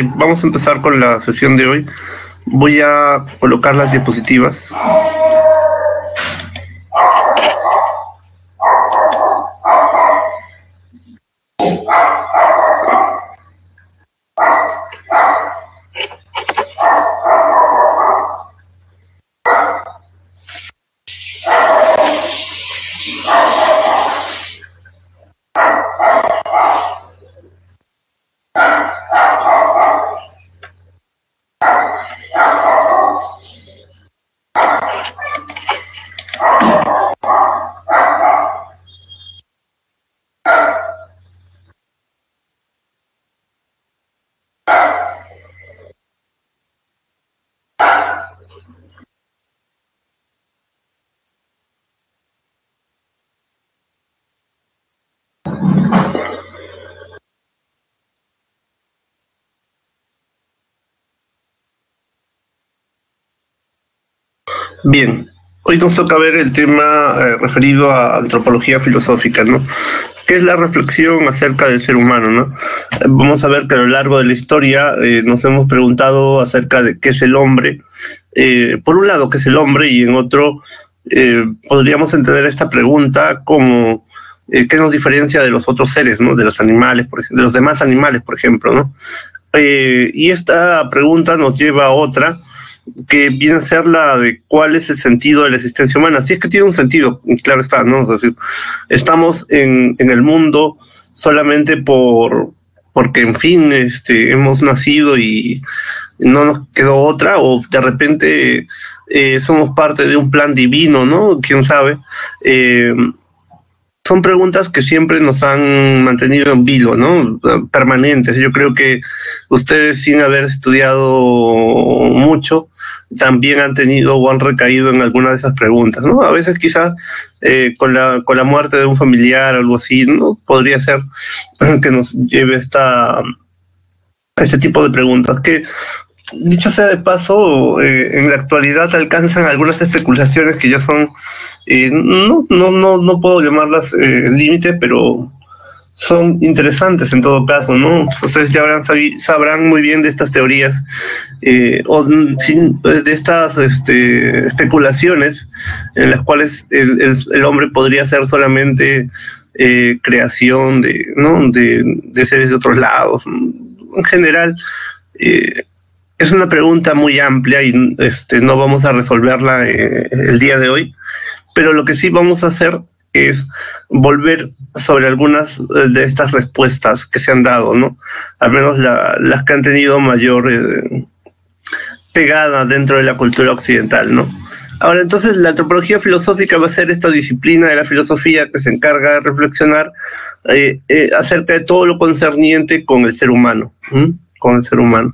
Vamos a empezar con la sesión de hoy. Voy a colocar las diapositivas. Bien, hoy nos toca ver el tema referido a antropología filosófica, ¿no? ¿Qué es la reflexión acerca del ser humano, no? Vamos a ver que a lo largo de la historia nos hemos preguntado acerca de qué es el hombre. Por un lado, qué es el hombre, y en otro podríamos entender esta pregunta como qué nos diferencia de los otros seres, ¿no? De los animales, de los demás animales, por ejemplo, ¿no? Y esta pregunta nos lleva a otra, que viene a ser la de cuál es el sentido de la existencia humana. Si es que tiene un sentido, claro está, ¿no? Es decir, estamos en el mundo solamente porque, en fin, hemos nacido y no nos quedó otra, o de repente somos parte de un plan divino, ¿no? ¿Quién sabe? Son preguntas que siempre nos han mantenido en vilo, ¿no? Permanentes. Yo creo que ustedes, sin haber estudiado mucho, también han tenido o han recaído en alguna de esas preguntas, ¿no? A veces quizás con la muerte de un familiar o algo así, ¿no? Podría ser que nos lleve este tipo de preguntas que, dicho sea de paso, en la actualidad alcanzan algunas especulaciones que ya son, no puedo llamarlas límites, pero son interesantes en todo caso, ¿no? Ustedes ya sabrán muy bien de estas teorías, de estas especulaciones en las cuales el hombre podría ser solamente creación de seres de otros lados. En general, es una pregunta muy amplia y no vamos a resolverla el día de hoy, pero lo que sí vamos a hacer es volver sobre algunas de estas respuestas que se han dado, ¿no? Al menos las que han tenido mayor pegada dentro de la cultura occidental, ¿no? Ahora, entonces, la antropología filosófica va a ser esta disciplina de la filosofía que se encarga de reflexionar acerca de todo lo concerniente con el ser humano, con el ser humano.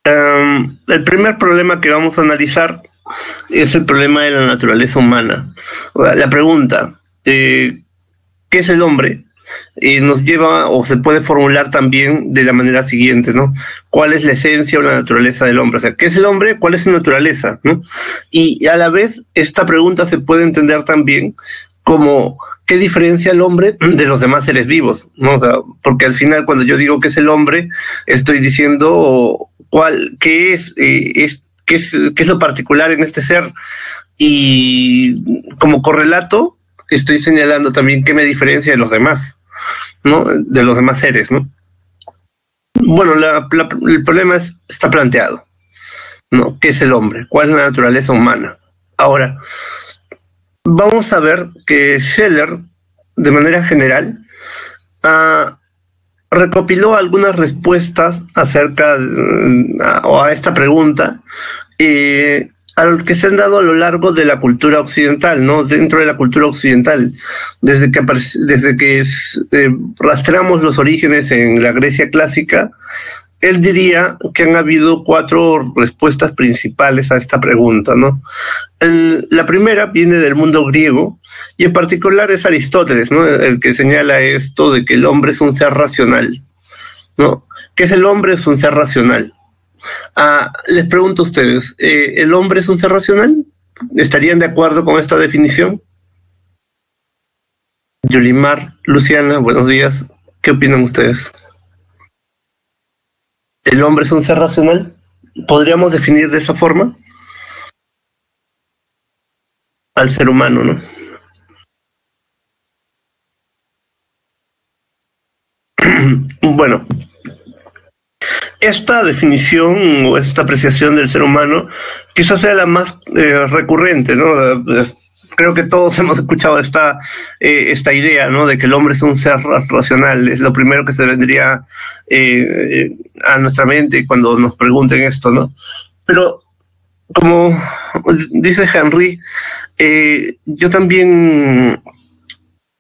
El primer problema que vamos a analizar es el problema de la naturaleza humana. La pregunta, ¿qué es el hombre? Nos lleva, o se puede formular también de la manera siguiente, ¿no? ¿Cuál es la esencia o la naturaleza del hombre? O sea, ¿qué es el hombre? ¿Cuál es su naturaleza? ¿No? Y a la vez, esta pregunta se puede entender también como ¿qué diferencia el hombre de los demás seres vivos? ¿No? O sea, porque al final, cuando yo digo que es el hombre, estoy diciendo qué es lo particular en este ser, y como correlato estoy señalando también qué me diferencia de los demás, ¿no? De los demás seres, ¿no? Bueno, el problema está planteado, ¿no? ¿Qué es el hombre? ¿Cuál es la naturaleza humana? Ahora, vamos a ver que Scheller, de manera general, recopiló algunas respuestas acerca a esta pregunta que se han dado a lo largo de la cultura occidental, ¿no? Dentro de la cultura occidental, desde que rastreamos los orígenes en la Grecia clásica. Él diría que han habido 4 respuestas principales a esta pregunta, ¿no? La primera viene del mundo griego, y en particular es Aristóteles, ¿no? El que señala esto de que el hombre es un ser racional, ¿no? ¿Qué es el hombre? Es un ser racional. Les pregunto a ustedes, ¿el hombre es un ser racional? ¿Estarían de acuerdo con esta definición? Yulimar, Luciana, buenos días. ¿Qué opinan ustedes? ¿El hombre es un ser racional? ¿Podríamos definir de esa forma al ser humano, no? Bueno, esta definición o esta apreciación del ser humano quizás sea la más recurrente, ¿no? Creo que todos hemos escuchado esta idea, ¿no? De que el hombre es un ser racional, es lo primero que se vendría a nuestra mente cuando nos pregunten esto, ¿no? Pero como dice Henry, yo también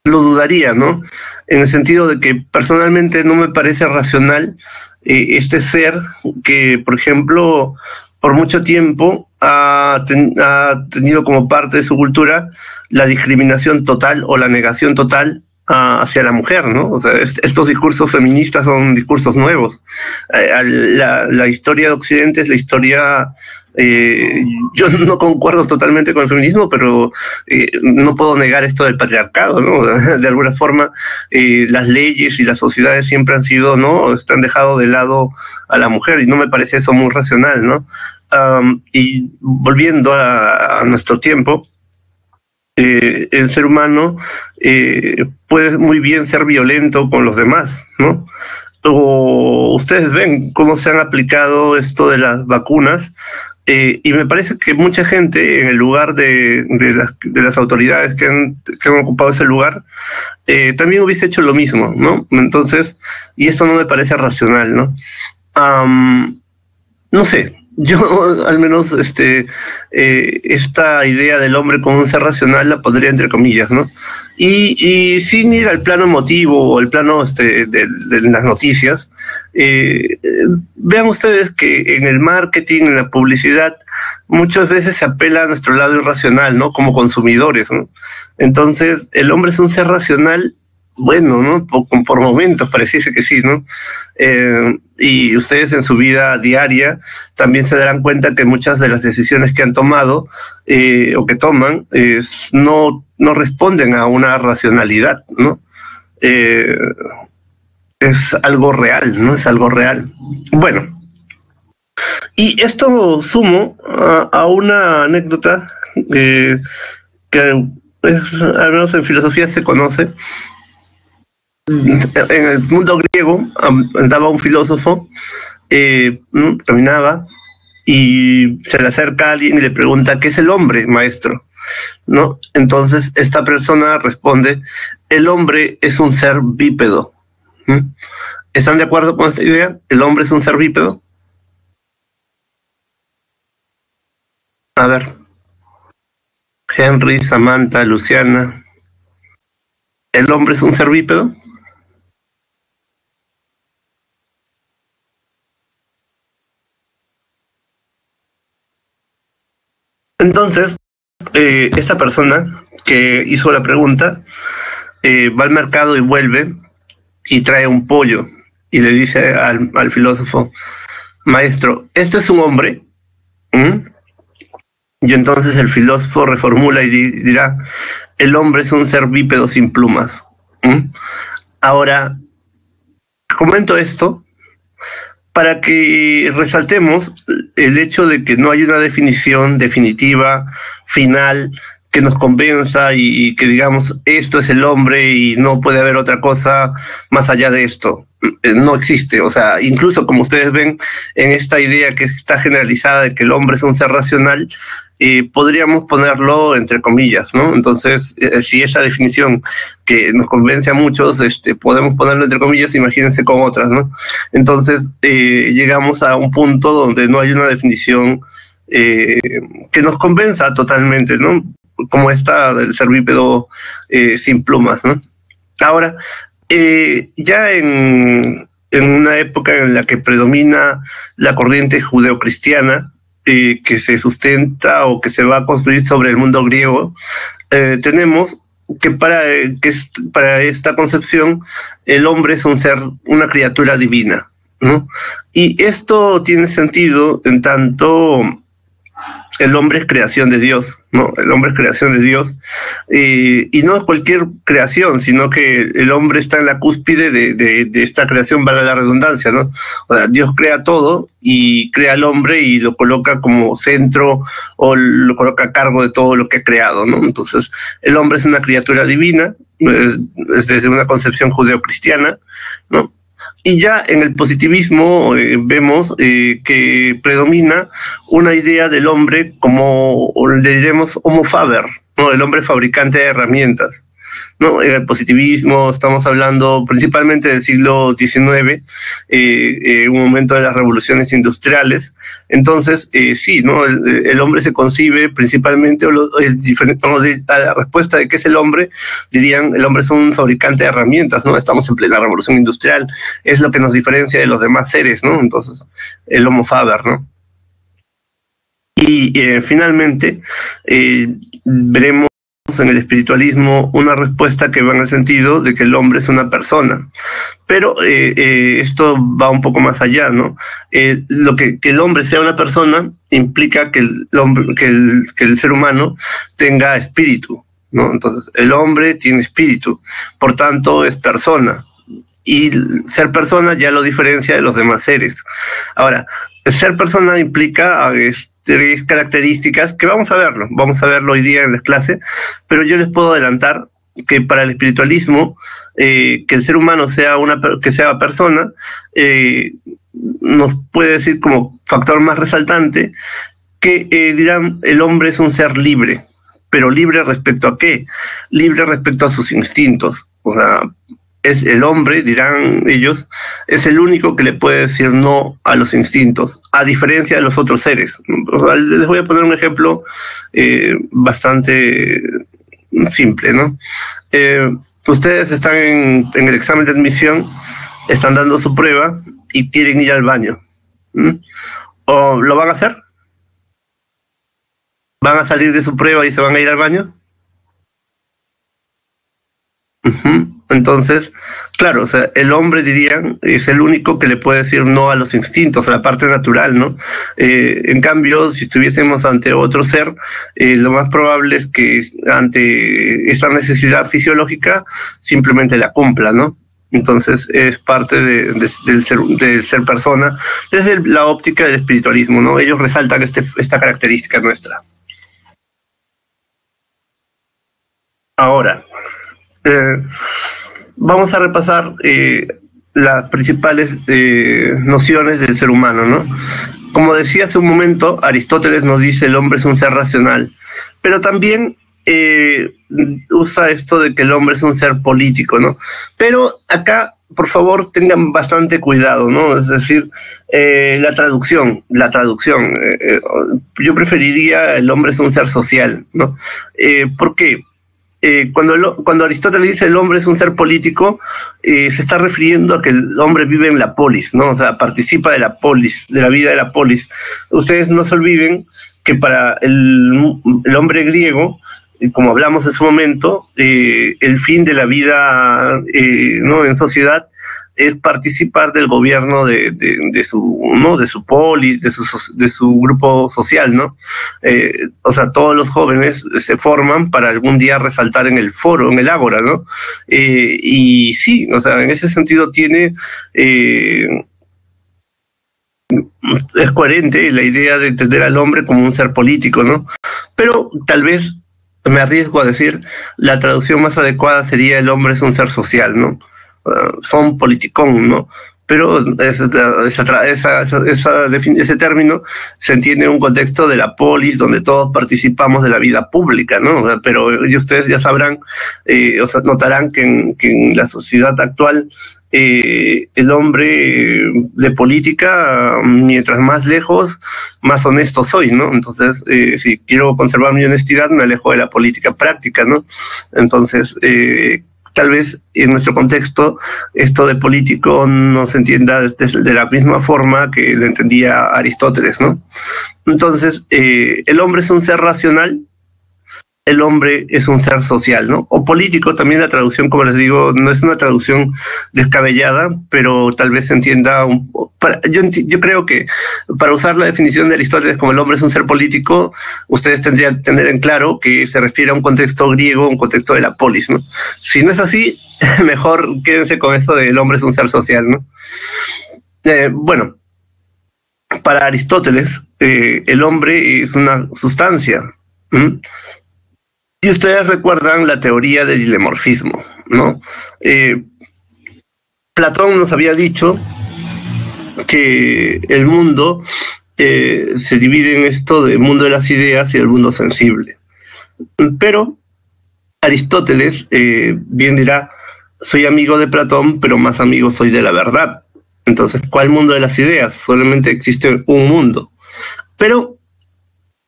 lo dudaría, ¿no? En el sentido de que personalmente no me parece racional este ser que, por ejemplo, por mucho tiempo ha tenido como parte de su cultura la discriminación total o la negación total hacia la mujer, ¿no? O sea, estos discursos feministas son discursos nuevos. La historia de Occidente es la historia... yo no concuerdo totalmente con el feminismo, pero no puedo negar esto del patriarcado, ¿no? De alguna forma, las leyes y las sociedades siempre han sido, ¿no? Han dejado de lado a la mujer y no me parece eso muy racional, ¿no? Y volviendo a nuestro tiempo, el ser humano puede muy bien ser violento con los demás, ¿no? O ustedes ven cómo se han aplicado esto de las vacunas, y me parece que mucha gente en el lugar de las autoridades que han ocupado ese lugar también hubiese hecho lo mismo, ¿no? Entonces, y esto no me parece racional, ¿no? No sé, yo al menos esta idea del hombre como un ser racional la pondría entre comillas, ¿no? Y sin ir al plano emotivo o al plano de las noticias, vean ustedes que en el marketing, en la publicidad, muchas veces se apela a nuestro lado irracional, ¿no? Como consumidores, ¿no? Entonces, el hombre es un ser racional, bueno, ¿no? Por momentos pareciese que sí, ¿no? Y ustedes en su vida diaria también se darán cuenta que muchas de las decisiones que han tomado o que toman no responden a una racionalidad, ¿no? Es algo real, ¿no? Es algo real. Bueno, y esto sumo a una anécdota que al menos en filosofía se conoce. En el mundo griego andaba un filósofo, caminaba y se le acerca a alguien y le pregunta: ¿qué es el hombre, maestro? ¿No? Entonces esta persona responde: el hombre es un ser bípedo. ¿Están de acuerdo con esta idea? ¿El hombre es un ser bípedo? A ver, Henry, Samantha, Luciana, ¿el hombre es un ser bípedo? Entonces, esta persona que hizo la pregunta va al mercado y vuelve y trae un pollo y le dice al filósofo: maestro, ¿esto es un hombre? Y entonces el filósofo reformula y dirá: el hombre es un ser bípedo sin plumas. Ahora, comento esto para que resaltemos el hecho de que no hay una definición definitiva, final, que nos convenza y que digamos esto es el hombre y no puede haber otra cosa más allá de esto. No existe, o sea, incluso como ustedes ven en esta idea que está generalizada de que el hombre es un ser racional, podríamos ponerlo entre comillas, ¿no? Entonces, si esa definición que nos convence a muchos, podemos ponerlo entre comillas, imagínense con otras, ¿no? Entonces, llegamos a un punto donde no hay una definición que nos convenza totalmente, ¿no? Como esta del ser bípedo sin plumas, ¿no? Ahora, ya en una época en la que predomina la corriente judeocristiana, que se sustenta o que se va a construir sobre el mundo griego, tenemos que para esta concepción el hombre es un ser, una criatura divina, ¿no? Y esto tiene sentido en tanto el hombre es creación de Dios, ¿no? El hombre es creación de Dios, y no es cualquier creación, sino que el hombre está en la cúspide de esta creación, valga la redundancia, ¿no? O sea, Dios crea todo y crea al hombre y lo coloca como centro o lo coloca a cargo de todo lo que ha creado, ¿no? Entonces, el hombre es una criatura divina, es desde una concepción judeocristiana, ¿no? Y ya en el positivismo vemos que predomina una idea del hombre como le diremos homo faber, ¿no? El hombre fabricante de herramientas, ¿no? En el positivismo estamos hablando principalmente del siglo XIX, un momento de las revoluciones industriales. Entonces, sí, ¿no? El hombre se concibe principalmente, a la respuesta de qué es el hombre, dirían, el hombre es un fabricante de herramientas, ¿no? Estamos en plena revolución industrial, es lo que nos diferencia de los demás seres, ¿no? Entonces, el homo faber, ¿no? Y finalmente, veremos en el espiritualismo una respuesta que va en el sentido de que el hombre es una persona. Pero esto va un poco más allá, ¿no? Que el hombre sea una persona implica que el ser humano tenga espíritu, ¿no? Entonces, el hombre tiene espíritu, por tanto es persona. Y ser persona ya lo diferencia de los demás seres. Ahora, ser persona implica tres características que vamos a verlo hoy día en la clase, pero yo les puedo adelantar que para el espiritualismo, que el ser humano sea persona, nos puede decir como factor más resaltante que dirán el hombre es un ser libre, pero libre respecto a qué? Libre respecto a sus instintos. O sea, es el hombre, dirán ellos, es el único que le puede decir no a los instintos, a diferencia de los otros seres. O sea, les voy a poner un ejemplo bastante simple, ¿no? Ustedes están en el examen de admisión, están dando su prueba y quieren ir al baño. ¿O lo van a hacer? ¿Van a salir de su prueba y se van a ir al baño? Entonces, claro, o sea, el hombre, dirían, es el único que le puede decir no a los instintos, a la parte natural, ¿no? En cambio, si estuviésemos ante otro ser, lo más probable es que ante esta necesidad fisiológica simplemente la cumpla, ¿no? Entonces es parte del ser persona desde la óptica del espiritualismo, ¿no? Ellos resaltan esta característica nuestra. Ahora, vamos a repasar las principales nociones del ser humano, ¿no? Como decía hace un momento, Aristóteles nos dice el hombre es un ser racional, pero también usa esto de que el hombre es un ser político, ¿no? Pero acá, por favor, tengan bastante cuidado, ¿no? Es decir, la traducción. Yo preferiría el hombre es un ser social, ¿no? ¿Por qué? Cuando Aristóteles dice el hombre es un ser político, se está refiriendo a que el hombre vive en la polis, ¿no? O sea, participa de la polis, de la vida de la polis. Ustedes no se olviden que para el hombre griego, como hablamos en su momento, el fin de la vida ¿no? en sociedad es participar del gobierno de su polis, de su grupo social, ¿no? O sea, todos los jóvenes se forman para algún día resaltar en el foro, en el ágora, ¿no? Y sí, o sea, en ese sentido es coherente la idea de entender al hombre como un ser político, ¿no? Pero tal vez me arriesgo a decir, la traducción más adecuada sería el hombre es un ser social, ¿no? Son politicón, ¿no? Pero ese término se entiende en un contexto de la polis, donde todos participamos de la vida pública, ¿no? O sea, pero ustedes ya sabrán, o sea, notarán que en la sociedad actual, el hombre de política, mientras más lejos, más honesto soy, ¿no? Entonces, si quiero conservar mi honestidad, me alejo de la política práctica, ¿no? Entonces, tal vez en nuestro contexto esto de político no se entienda de la misma forma que lo entendía Aristóteles, ¿no? Entonces, el hombre es un ser racional, el hombre es un ser social, ¿no? O político, también la traducción, como les digo, no es una traducción descabellada, pero tal vez se entienda yo creo que para usar la definición de Aristóteles como el hombre es un ser político, ustedes tendrían que tener en claro que se refiere a un contexto griego, un contexto de la polis, ¿no? Si no es así, mejor quédense con eso de el hombre es un ser social, ¿no? Bueno, para Aristóteles, el hombre es una sustancia. ¿Mm? Y ustedes recuerdan la teoría del dilemorfismo, ¿no? Platón nos había dicho que el mundo se divide en esto del mundo de las ideas y el mundo sensible. Pero Aristóteles bien dirá, soy amigo de Platón, pero más amigo soy de la verdad. Entonces, ¿cuál mundo de las ideas? Solamente existe un mundo. Pero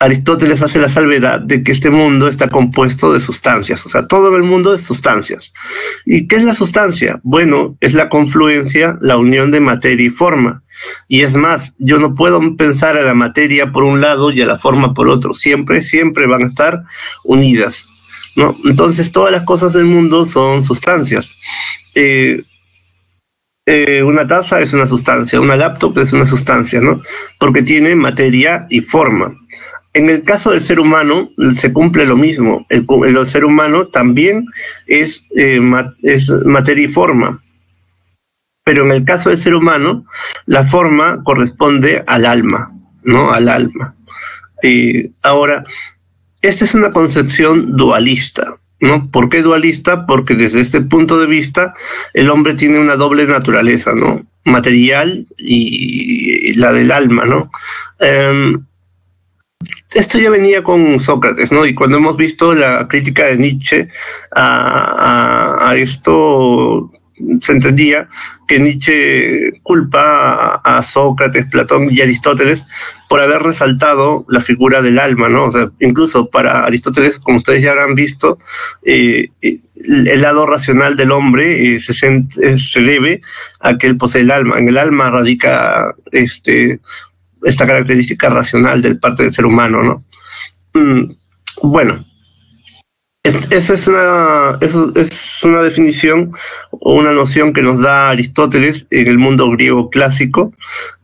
Aristóteles hace la salvedad de que este mundo está compuesto de sustancias, o sea, todo el mundo es sustancias. ¿Y qué es la sustancia? Bueno, es la confluencia, la unión de materia y forma. Y es más, yo no puedo pensar a la materia por un lado y a la forma por otro. Siempre van a estar unidas, ¿no? Entonces, todas las cosas del mundo son sustancias. Una taza es una sustancia, una laptop es una sustancia, ¿no? Porque tiene materia y forma. En el caso del ser humano se cumple lo mismo. El ser humano también es materia y forma. Pero en el caso del ser humano, la forma corresponde al alma, ¿no? Al alma. Ahora, esta es una concepción dualista, ¿no? ¿Por qué dualista? Porque desde este punto de vista el hombre tiene una doble naturaleza, ¿no? Material y la del alma, ¿no? Esto ya venía con Sócrates, ¿no? Y cuando hemos visto la crítica de Nietzsche a esto, se entendía que Nietzsche culpa a Sócrates, Platón y Aristóteles por haber resaltado la figura del alma, ¿no? O sea, incluso para Aristóteles, como ustedes ya habrán visto, el lado racional del hombre se debe a que él posee el alma. En el alma radica esta característica racional del parte del ser humano, ¿no? Bueno, esa es una definición o una noción que nos da Aristóteles en el mundo griego clásico,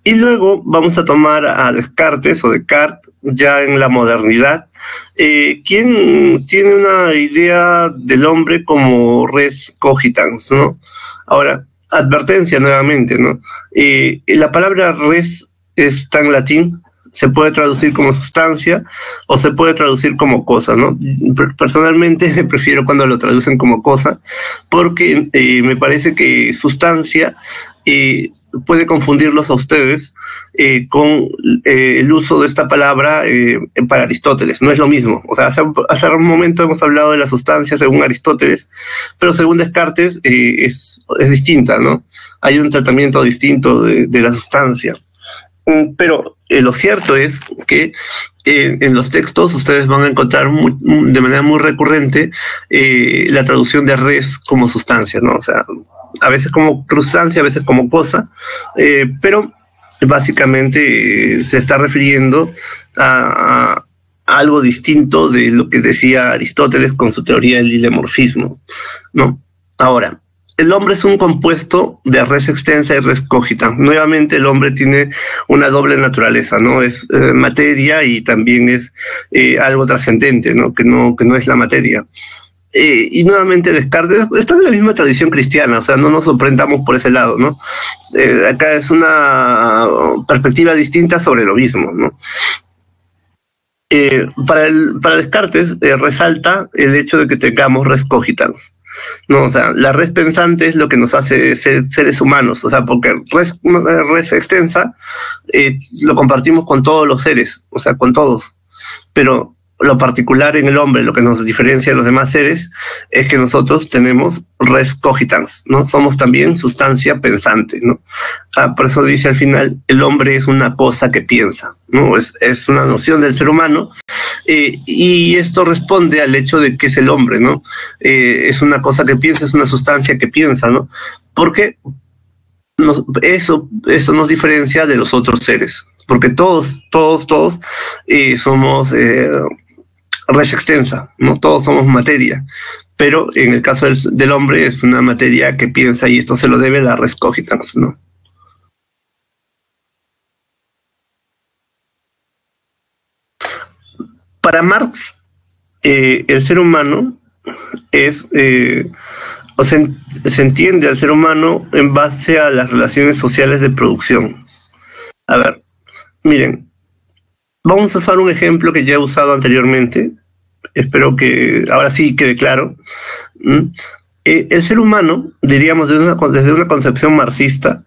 y luego vamos a tomar a Descartes o Descartes ya en la modernidad, quien tiene una idea del hombre como res cogitans, ¿no? Ahora, advertencia nuevamente, ¿no? La palabra res está en latín, se puede traducir como sustancia o se puede traducir como cosa, ¿no? Personalmente prefiero cuando lo traducen como cosa, porque me parece que sustancia puede confundirlos a ustedes con el uso de esta palabra para Aristóteles. No es lo mismo. O sea, hace un momento hemos hablado de la sustancia según Aristóteles, pero según Descartes es distinta, ¿no? Hay un tratamiento distinto de la sustancia. Pero lo cierto es que en los textos ustedes van a encontrar de manera muy recurrente la traducción de res como sustancia, ¿no? O sea, a veces como sustancia, a veces como cosa, pero básicamente se está refiriendo a algo distinto de lo que decía Aristóteles con su teoría del dilemorfismo, ¿no? Ahora, el hombre es un compuesto de res extensa y res cogita. Nuevamente el hombre tiene una doble naturaleza, ¿no? Es materia y también es algo trascendente, ¿no? Que no es la materia. Y nuevamente Descartes está en la misma tradición cristiana, o sea, no nos sorprendamos por ese lado, ¿no? Acá es una perspectiva distinta sobre lo mismo, ¿no? Para Descartes resalta el hecho de que tengamos res cogitans. No, o sea, la res pensante es lo que nos hace ser seres humanos, o sea, porque res extensa lo compartimos con todos los seres, o sea, con todos, pero lo particular en el hombre, lo que nos diferencia de los demás seres, es que nosotros tenemos res cogitans, ¿no? Somos también sustancia pensante, ¿no? Por eso dice al final, el hombre es una cosa que piensa, ¿no? Es una noción del ser humano, y esto responde al hecho de que es el hombre, ¿no? Es una cosa que piensa, es una sustancia que piensa, ¿no? Porque eso nos diferencia de los otros seres, porque todos somos res extensa, ¿no? Todos somos materia, pero en el caso del hombre es una materia que piensa y esto se lo debe a la res cogitans, ¿no? Para Marx, el ser humano es, o se entiende al ser humano en base a las relaciones sociales de producción. A ver, miren, vamos a usar un ejemplo que ya he usado anteriormente, espero que ahora sí quede claro. ¿Mm? El ser humano, diríamos desde una concepción marxista,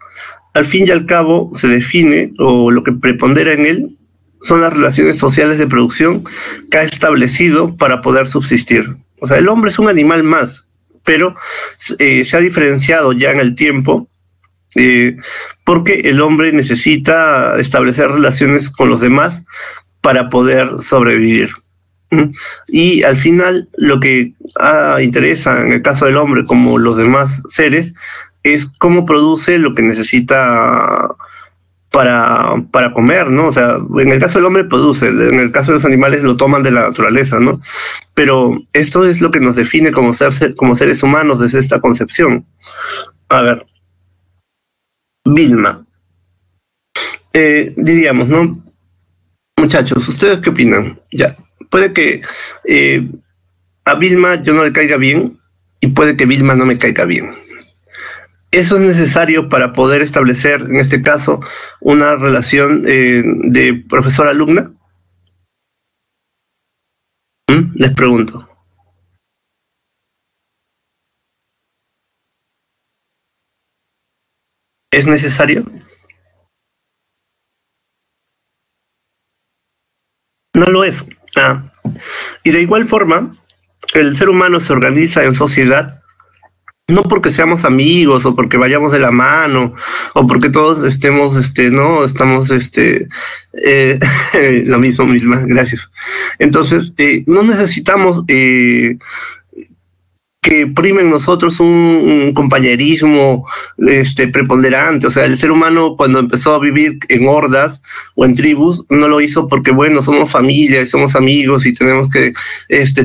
al fin y al cabo se define, o lo que prepondera en él, son las relaciones sociales de producción que ha establecido para poder subsistir. O sea, el hombre es un animal más, pero se ha diferenciado ya en el tiempo eh, porque el hombre necesita establecer relaciones con los demás para poder sobrevivir. ¿Mm? Y al final lo que interesa en el caso del hombre como los demás seres es cómo produce lo que necesita para comer, ¿no? O sea, en el caso del hombre produce, en el caso de los animales lo toman de la naturaleza, ¿no? Pero esto es lo que nos define como seres humanos desde esta concepción. A ver, Vilma, diríamos, ¿no? Muchachos, ¿ustedes qué opinan? Ya, puede que a Vilma yo no le caiga bien y puede que Vilma no me caiga bien. Eso es necesario para poder establecer, en este caso, una relación de profesor-alumna. Les pregunto. ¿Es necesario? No lo es. Ah. Y de igual forma, el ser humano se organiza en sociedad no porque seamos amigos o porque vayamos de la mano o porque todos estemos, no, estamos, eh, lo mismo, misma, gracias. Entonces, no necesitamos que prime en nosotros un compañerismo preponderante. O sea, el ser humano cuando empezó a vivir en hordas o en tribus, no lo hizo porque, bueno, somos familia y somos amigos y tenemos que,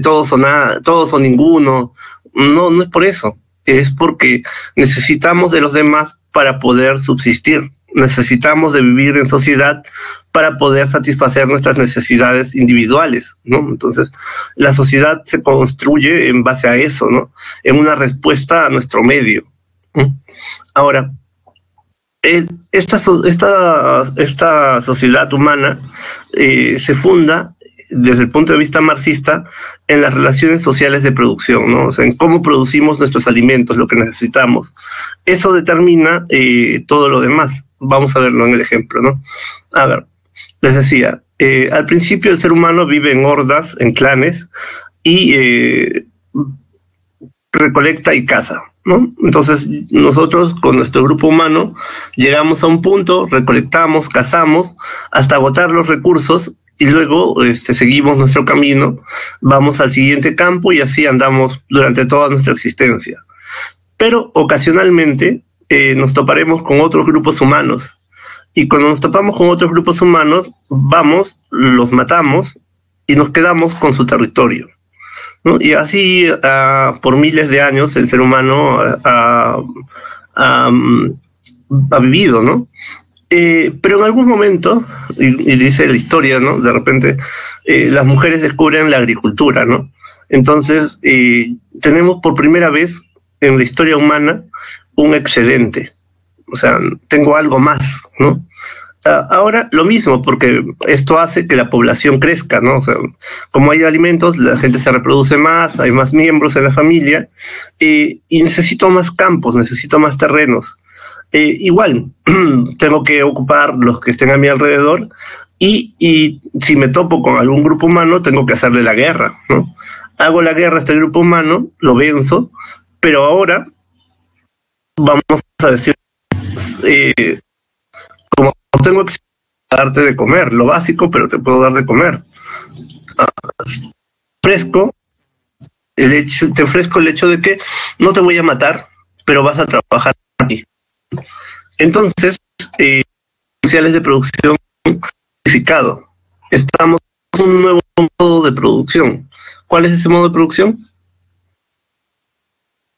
todos o nada, todos o ninguno. No, no es por eso. Es porque necesitamos de los demás para poder subsistir. Necesitamos de vivir en sociedad para poder satisfacer nuestras necesidades individuales, ¿no? Entonces, la sociedad se construye en base a eso, ¿no? En una respuesta a nuestro medio, ¿no? Ahora, esta sociedad humana se funda desde el punto de vista marxista en las relaciones sociales de producción, ¿no? O sea, en cómo producimos nuestros alimentos, lo que necesitamos. Eso determina todo lo demás. Vamos a verlo en el ejemplo, ¿no? A ver, les decía, al principio el ser humano vive en hordas, en clanes, y recolecta y caza, ¿no? Entonces nosotros con nuestro grupo humano llegamos a un punto, recolectamos, cazamos, hasta agotar los recursos y luego seguimos nuestro camino, vamos al siguiente campo y así andamos durante toda nuestra existencia. Pero ocasionalmente nos toparemos con otros grupos humanos y cuando nos topamos con otros grupos humanos, vamos, los matamos y nos quedamos con su territorio, ¿no? Y así por miles de años el ser humano ha vivido, ¿no? Pero en algún momento, y dice la historia, ¿no? De repente las mujeres descubren la agricultura, ¿no? Entonces tenemos por primera vez en la historia humana un excedente, o sea, tengo algo más, ¿no? Ahora lo mismo, porque esto hace que la población crezca, ¿no? O sea, como hay alimentos, la gente se reproduce más, hay más miembros en la familia, y necesito más campos, necesito más terrenos. Igual, tengo que ocupar los que estén a mi alrededor, y si me topo con algún grupo humano, tengo que hacerle la guerra, ¿no? Hago la guerra a este grupo humano, lo venzo, pero ahora vamos a decir, como tengo que darte de comer, lo básico, pero te puedo dar de comer. Ofrezco te ofrezco el hecho de que no te voy a matar, pero vas a trabajar aquí. Entonces, sociales de producción certificado. Estamos en un nuevo modo de producción. ¿Cuál es ese modo de producción?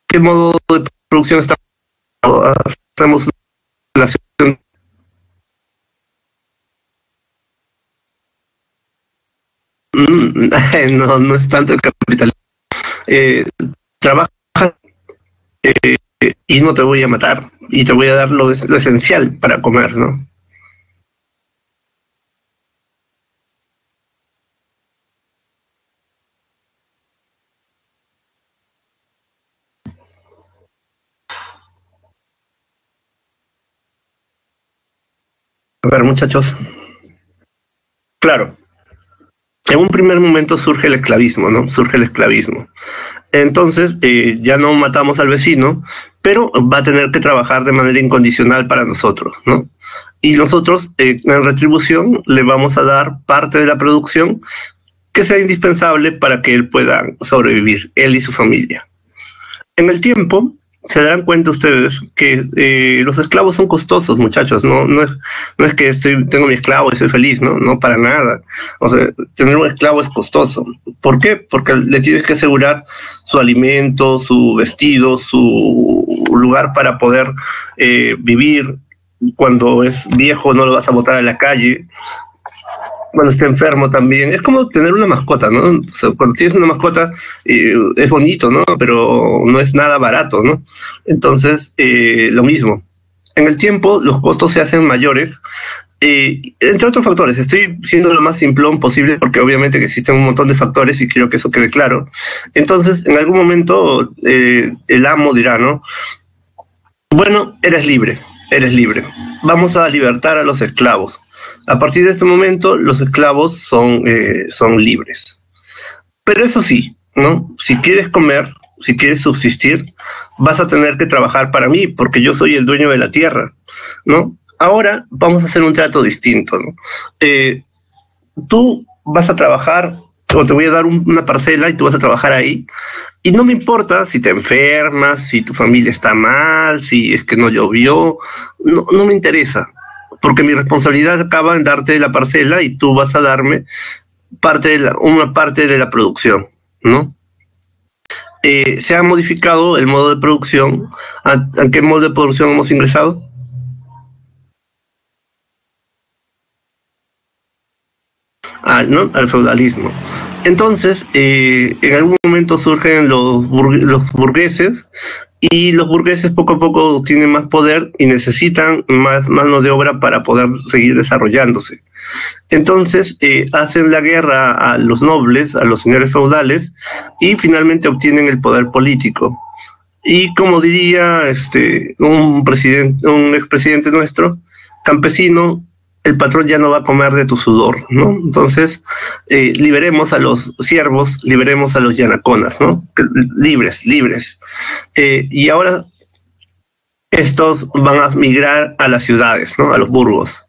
¿Qué modo de producción hacemos una relación? No, no es tanto el capitalismo. Trabaja y no te voy a matar y te voy a dar lo esencial para comer, ¿no? A ver, muchachos, claro, en un primer momento surge el esclavismo, ¿no? Surge el esclavismo. Entonces, ya no matamos al vecino, pero va a tener que trabajar de manera incondicional para nosotros, ¿no? Y nosotros, en retribución, le vamos a dar parte de la producción que sea indispensable para que él pueda sobrevivir, él y su familia. En el tiempo, se darán cuenta ustedes que los esclavos son costosos, muchachos. No es que tengo mi esclavo y soy feliz, ¿no? No, para nada. O sea, tener un esclavo es costoso. ¿Por qué? Porque le tienes que asegurar su alimento, su vestido, su lugar para poder vivir. Cuando es viejo no lo vas a botar a la calle, cuando esté enfermo también. Es como tener una mascota, ¿no? O sea, cuando tienes una mascota es bonito, ¿no? Pero no es nada barato, ¿no? Entonces, lo mismo. En el tiempo, los costos se hacen mayores, entre otros factores. Estoy siendo lo más simplón posible porque obviamente que existen un montón de factores y quiero que eso quede claro. Entonces, en algún momento, el amo dirá, ¿no? Bueno, eres libre, eres libre. Vamos a libertar a los esclavos. A partir de este momento, los esclavos son libres. Pero eso sí, ¿no? Si quieres comer, si quieres subsistir, vas a tener que trabajar para mí, porque yo soy el dueño de la tierra, ¿no? Ahora vamos a hacer un trato distinto, ¿no? Tú vas a trabajar, o te voy a dar una parcela y tú vas a trabajar ahí, y no me importa si te enfermas, si tu familia está mal, si es que no llovió, no me interesa, porque mi responsabilidad acaba en darte la parcela y tú vas a darme una parte de la producción, ¿no? Se ha modificado el modo de producción. ¿A qué modo de producción hemos ingresado? ¿No? Al feudalismo. Entonces, en algún momento surgen los burgueses, y los burgueses poco a poco tienen más poder y necesitan más mano de obra para poder seguir desarrollándose. Entonces, hacen la guerra a los nobles, a los señores feudales, y finalmente obtienen el poder político. Y como diría un expresidente nuestro, campesino, el patrón ya no va a comer de tu sudor, ¿no? Entonces, liberemos a los siervos, liberemos a los yanaconas, ¿no? Libres, libres. Y ahora estos van a migrar a las ciudades, ¿no? A los burgos.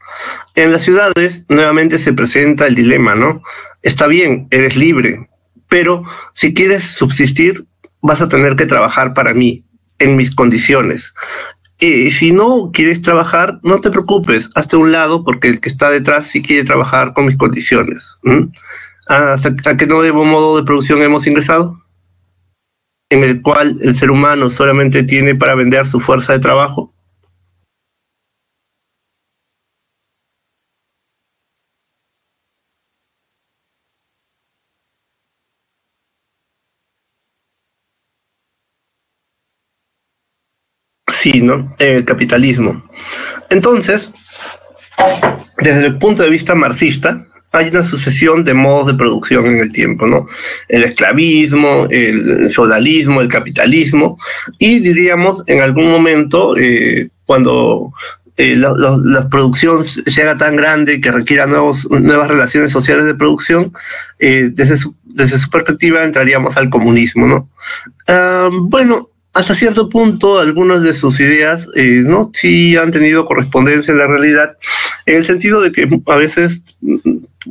En las ciudades nuevamente se presenta el dilema, ¿no? Está bien, eres libre, pero si quieres subsistir, vas a tener que trabajar para mí, en mis condiciones. Si no quieres trabajar, no te preocupes, hazte a un lado porque el que está detrás sí quiere trabajar con mis condiciones. ¿Hasta qué nuevo modo de producción hemos ingresado? En el cual el ser humano solamente tiene para vender su fuerza de trabajo. Sí, ¿no? El capitalismo. Entonces, desde el punto de vista marxista, hay una sucesión de modos de producción en el tiempo, ¿no? El esclavismo, el feudalismo, el capitalismo, y diríamos en algún momento, cuando la producción se haga tan grande que requiera nuevas relaciones sociales de producción, desde su perspectiva entraríamos al comunismo, ¿no? Bueno, hasta cierto punto, algunas de sus ideas, ¿no? Sí han tenido correspondencia en la realidad, en el sentido de que a veces,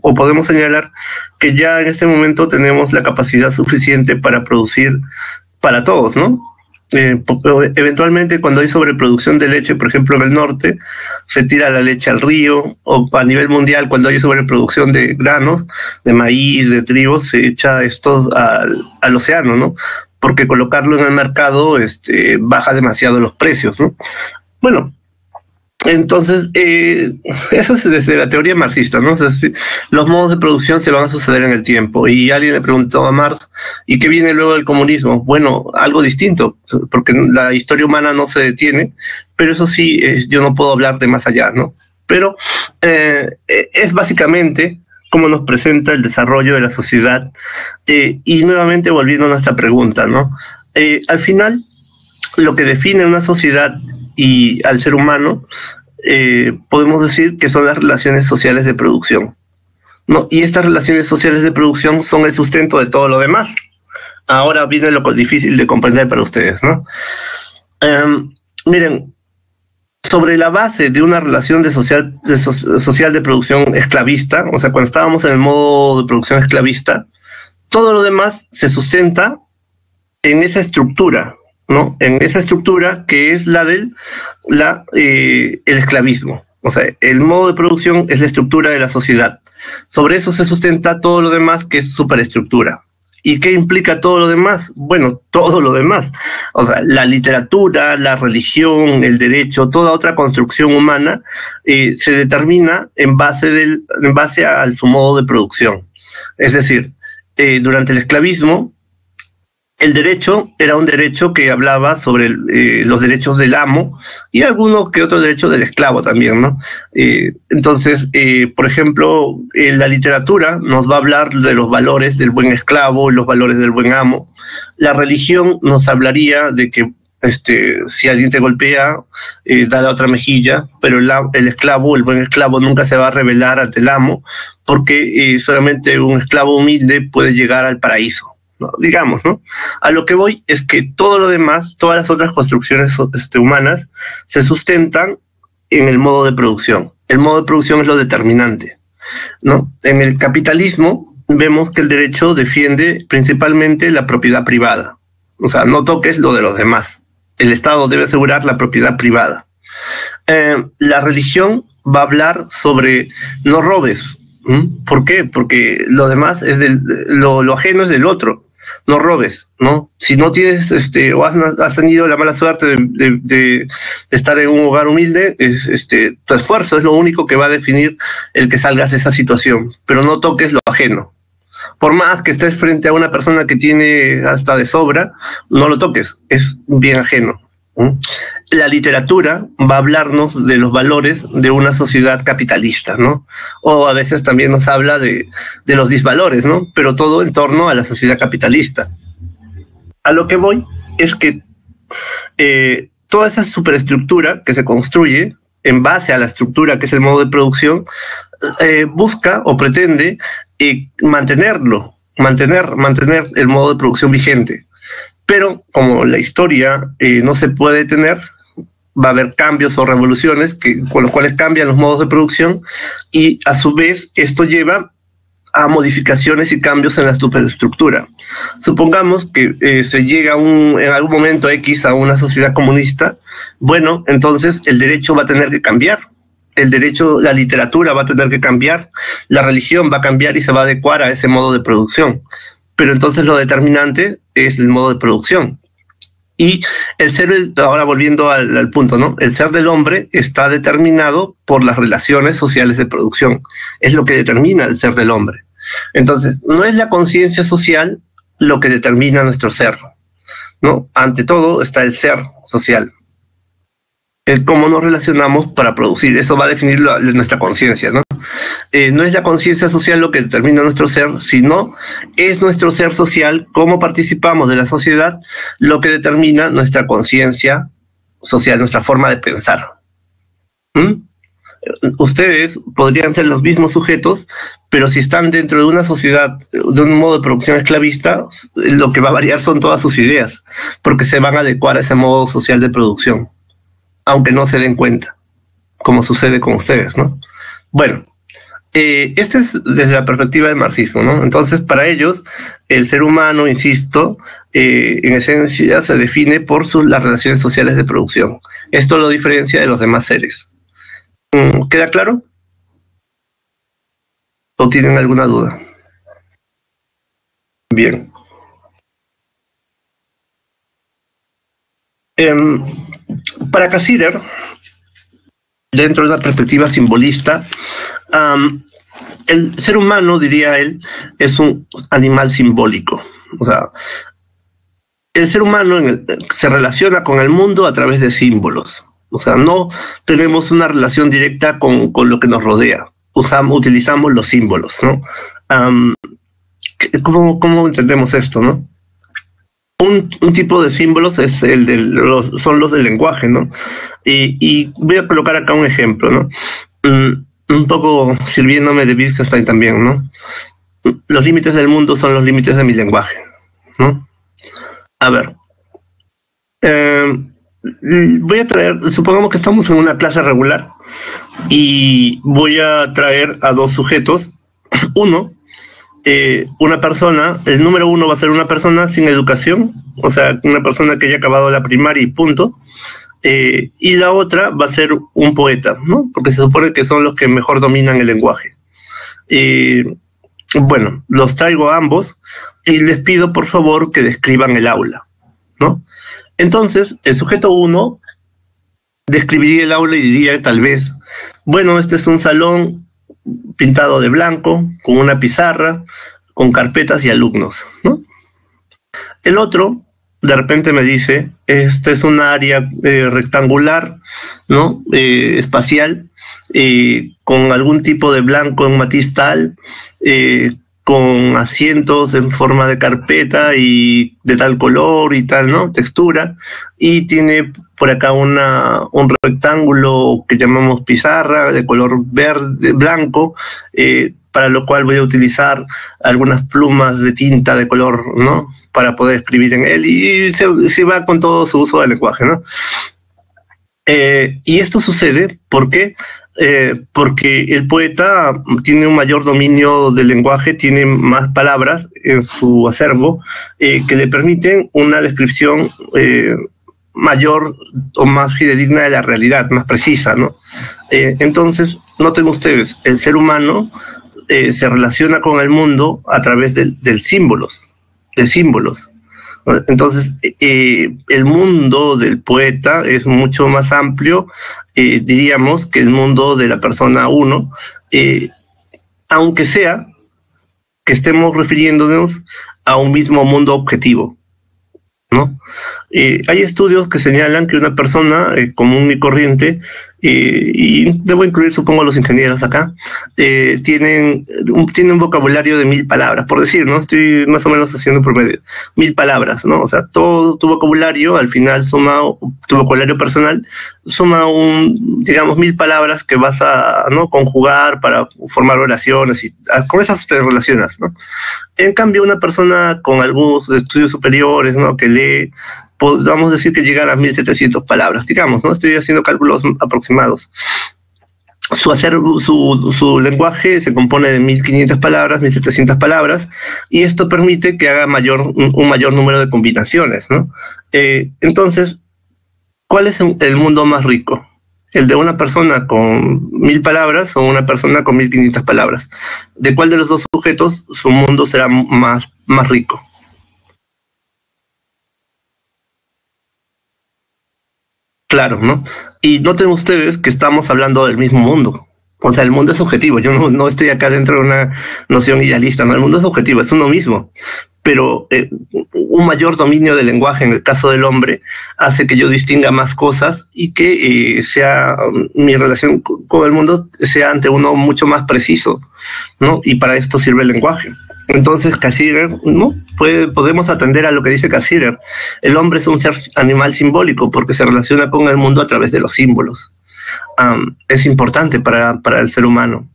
o podemos señalar, que ya en este momento tenemos la capacidad suficiente para producir para todos, ¿no? Eventualmente, cuando hay sobreproducción de leche, por ejemplo en el norte, se tira la leche al río, o a nivel mundial, cuando hay sobreproducción de granos, de maíz, de trigo, se echa estos al océano, ¿no? Porque colocarlo en el mercado baja demasiado los precios, ¿no? Bueno, entonces, eso es desde la teoría marxista, ¿no? O sea, los modos de producción se van a suceder en el tiempo. Y alguien le preguntó a Marx, ¿y qué viene luego del comunismo? Bueno, algo distinto, porque la historia humana no se detiene, pero eso sí, yo no puedo hablar de más allá, ¿no? Pero es básicamente cómo nos presenta el desarrollo de la sociedad. Y nuevamente volviendo a nuestra pregunta, ¿no? Al final, lo que define una sociedad y al ser humano, podemos decir que son las relaciones sociales de producción, ¿no? Y estas relaciones sociales de producción son el sustento de todo lo demás. Ahora viene lo difícil de comprender para ustedes, ¿no? Miren, sobre la base de una relación social de producción esclavista, o sea, cuando estábamos en el modo de producción esclavista, todo lo demás se sustenta en esa estructura, ¿no? En esa estructura que es la del el esclavismo. O sea, el modo de producción es la estructura de la sociedad. Sobre eso se sustenta todo lo demás, que es superestructura. ¿Y qué implica todo lo demás? Bueno, todo lo demás. O sea, la literatura, la religión, el derecho, toda otra construcción humana se determina en base a su modo de producción. Es decir, durante el esclavismo, el derecho era un derecho que hablaba sobre los derechos del amo y alguno que otro derecho del esclavo también, ¿no? Entonces, por ejemplo, la literatura nos va a hablar de los valores del buen esclavo y los valores del buen amo. La religión nos hablaría de que si alguien te golpea, da la otra mejilla, pero el esclavo, el buen esclavo, nunca se va a rebelar ante el amo, porque solamente un esclavo humilde puede llegar al paraíso, ¿no? Digamos, ¿no? A lo que voy es que todo lo demás, todas las otras construcciones humanas, se sustentan en el modo de producción. El modo de producción es lo determinante, ¿no? En el capitalismo vemos que el derecho defiende principalmente la propiedad privada. O sea, no toques lo de los demás. El Estado debe asegurar la propiedad privada. La religión va a hablar sobre no robes. ¿Por qué? Porque lo demás es lo ajeno es del otro. No robes, ¿no? Si no tienes o has tenido la mala suerte de estar en un hogar humilde, tu esfuerzo es lo único que va a definir el que salgas de esa situación, pero no toques lo ajeno. Por más que estés frente a una persona que tiene hasta de sobra, no lo toques, es bien ajeno. La literatura va a hablarnos de los valores de una sociedad capitalista, ¿no? O a veces también nos habla de los disvalores, ¿no? Pero todo en torno a la sociedad capitalista. A lo que voy es que toda esa superestructura que se construye en base a la estructura que es el modo de producción, busca o pretende mantener el modo de producción vigente. Pero como la historia no se puede detener, va a haber cambios o revoluciones con los cuales cambian los modos de producción y a su vez esto lleva a modificaciones y cambios en la superestructura. Supongamos que se llega en algún momento X a una sociedad comunista, bueno, entonces el derecho va a tener que cambiar. El derecho, la literatura va a tener que cambiar, la religión va a cambiar y se va a adecuar a ese modo de producción. Pero entonces lo determinante es el modo de producción. Y el ser, ahora volviendo al punto, ¿no? El ser del hombre está determinado por las relaciones sociales de producción. Es lo que determina el ser del hombre. Entonces, no es la conciencia social lo que determina nuestro ser, ¿no? Ante todo está el ser social. El cómo nos relacionamos para producir, eso va a definir nuestra conciencia, ¿no? No es la conciencia social lo que determina nuestro ser, sino es nuestro ser social, cómo participamos de la sociedad, lo que determina nuestra conciencia social, nuestra forma de pensar. Ustedes podrían ser los mismos sujetos, pero si están dentro de una sociedad, de un modo de producción esclavista, lo que va a variar son todas sus ideas, porque se van a adecuar a ese modo social de producción, aunque no se den cuenta, como sucede con ustedes, ¿no? Bueno, Este es desde la perspectiva del marxismo, ¿no? Entonces, para ellos, el ser humano, insisto, en esencia se define por las relaciones sociales de producción. Esto lo diferencia de los demás seres. ¿Queda claro? ¿O tienen alguna duda? Bien. Para Cassirer, dentro de una perspectiva simbolista, el ser humano, diría él, es un animal simbólico. O sea, el ser humano se relaciona con el mundo a través de símbolos. O sea, no tenemos una relación directa con lo que nos rodea. Utilizamos los símbolos, ¿no? ¿Cómo entendemos esto, no? Un tipo de símbolos es son los del lenguaje, ¿no? Y voy a colocar acá un ejemplo, ¿no? Un poco sirviéndome de Wittgenstein también, ¿no? Los límites del mundo son los límites de mi lenguaje, ¿no? A ver, voy a traer, supongamos que estamos en una clase regular y voy a traer a dos sujetos. Uno, una persona, el número uno va a ser una persona sin educación, o sea, una persona que haya acabado la primaria y punto. Y la otra va a ser un poeta, ¿no? Porque se supone que son los que mejor dominan el lenguaje. Bueno, los traigo a ambos y les pido por favor que describan el aula, ¿no? Entonces, el sujeto 1 describiría el aula y diría tal vez, bueno, este es un salón pintado de blanco, con una pizarra, con carpetas y alumnos, ¿no? El otro, de repente me dice, este es un área rectangular, ¿no? Espacial, con algún tipo de blanco en matiz tal, con asientos en forma de carpeta y de tal color y tal, ¿no? Textura, y tiene por acá un rectángulo que llamamos pizarra de color verde, blanco, para lo cual voy a utilizar algunas plumas de tinta de color, ¿no? Para poder escribir en él, y se va con todo su uso del lenguaje, ¿no? Y esto sucede porque el poeta tiene un mayor dominio del lenguaje, tiene más palabras en su acervo que le permiten una descripción mayor o más fidedigna de la realidad, más precisa, ¿no? Entonces, noten ustedes, el ser humano se relaciona con el mundo a través de símbolos. Entonces, el mundo del poeta es mucho más amplio, diríamos, que el mundo de la persona 1, aunque sea que estemos refiriéndonos a un mismo mundo objetivo, ¿no? Hay estudios que señalan que una persona común y corriente, y debo incluir, supongo, a los ingenieros acá, tienen un vocabulario de 1000 palabras, por decir, ¿no? Estoy más o menos haciendo promedio. 1000 palabras, ¿no? O sea, todo tu vocabulario, al final suma, tu vocabulario personal, suma digamos, 1000 palabras que vas a, ¿no?, conjugar para formar oraciones, y con esas te relacionas, ¿no? En cambio, una persona con algunos estudios superiores, ¿no?, que lee, podemos decir que llega a las 1700 palabras, digamos, ¿no? Estoy haciendo cálculos aproximados. Su lenguaje se compone de 1500 palabras, 1700 palabras, y esto permite que haga un mayor número de combinaciones, ¿no? Entonces, ¿cuál es el mundo más rico? ¿El de una persona con 1000 palabras o una persona con 1500 palabras? ¿De cuál de los dos sujetos su mundo será más rico? Claro, ¿no? Y noten ustedes que estamos hablando del mismo mundo. O sea, el mundo es objetivo. Yo no estoy acá dentro de una noción idealista, ¿no? El mundo es objetivo, es uno mismo. Pero un mayor dominio del lenguaje, en el caso del hombre, hace que yo distinga más cosas y que mi relación con el mundo sea ante uno mucho más preciso, ¿no? Y para esto sirve el lenguaje. Entonces, Cassirer, ¿no? Podemos atender a lo que dice Cassirer. El hombre es un ser animal simbólico porque se relaciona con el mundo a través de los símbolos. Es importante para el ser humano.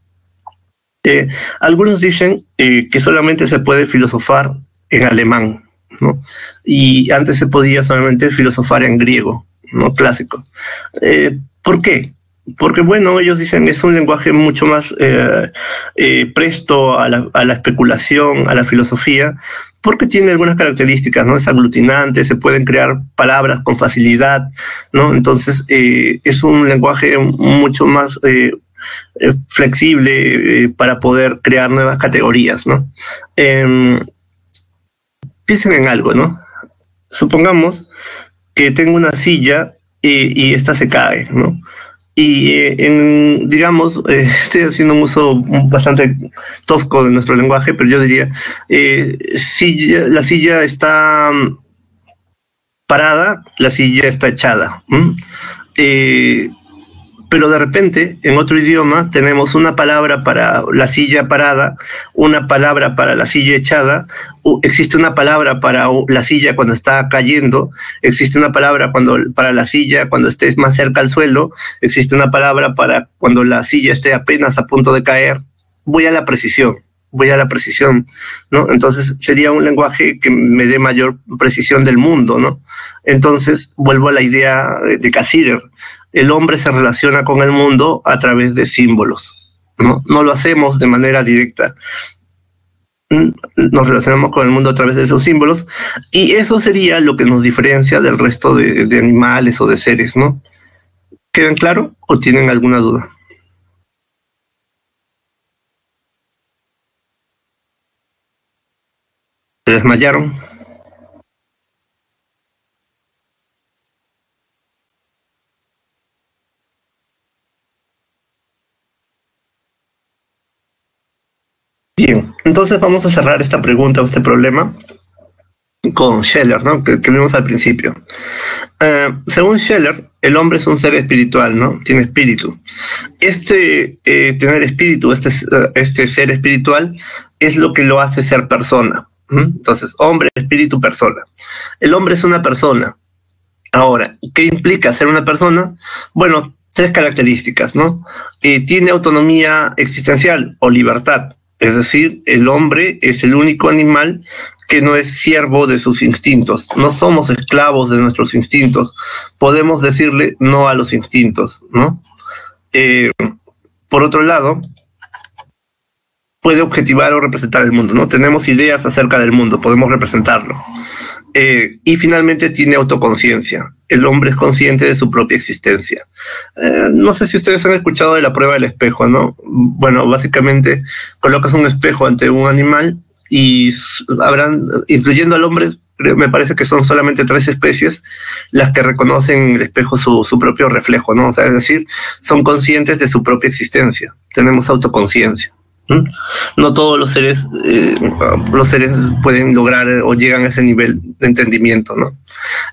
Algunos dicen que solamente se puede filosofar en alemán, ¿no? Y antes se podía solamente filosofar en griego, ¿no? Clásico. ¿Por qué? porque bueno, ellos dicen es un lenguaje mucho más presto a la especulación, a la filosofía, porque tiene algunas características, ¿no? Es aglutinante, se pueden crear palabras con facilidad, ¿no? Entonces, es un lenguaje mucho más flexible para poder crear nuevas categorías, ¿no? Piensen en algo, ¿no? Supongamos que tengo una silla y esta se cae, ¿no? Y digamos, estoy haciendo un uso bastante tosco de nuestro lenguaje, pero yo diría, si la silla está parada, la silla está echada. Pero de repente, en otro idioma, tenemos una palabra para la silla parada, una palabra para la silla echada, existe una palabra para la silla cuando está cayendo, existe una palabra para la silla cuando esté más cerca al suelo, existe una palabra para cuando la silla esté apenas a punto de caer. Voy a la precisión, ¿no? Entonces sería un lenguaje que me dé mayor precisión del mundo, ¿no? Entonces vuelvo a la idea de Cassirer. El hombre se relaciona con el mundo a través de símbolos, ¿no? No lo hacemos de manera directa. Nos relacionamos con el mundo a través de esos símbolos, y eso sería lo que nos diferencia del resto de animales o de seres, ¿no? ¿Quedan claro o tienen alguna duda? ¿Se desmayaron? Bien, entonces vamos a cerrar esta pregunta o este problema con Scheller, ¿no? Que vimos al principio. Según Scheller, el hombre es un ser espiritual, ¿no? Tiene espíritu. Tener espíritu, este ser espiritual, es lo que lo hace ser persona. Entonces, hombre, espíritu, persona. El hombre es una persona. Ahora, ¿qué implica ser una persona? Bueno, tres características, ¿no? Tiene autonomía existencial o libertad. Es decir, el hombre es el único animal que no es siervo de sus instintos. No somos esclavos de nuestros instintos. Podemos decirle no a los instintos, ¿no? Por otro lado, puede objetivar o representar el mundo, ¿no? Tenemos ideas acerca del mundo, podemos representarlo. Y finalmente tiene autoconciencia. El hombre es consciente de su propia existencia. No sé si ustedes han escuchado de la prueba del espejo, ¿no? Bueno, básicamente colocas un espejo ante un animal y habrán, incluyendo al hombre, me parece que son solamente 3 especies las que reconocen en el espejo su propio reflejo, ¿no? O sea, es decir, son conscientes de su propia existencia. Tenemos autoconciencia. No todos los seres pueden lograr o llegan a ese nivel de entendimiento, ¿no?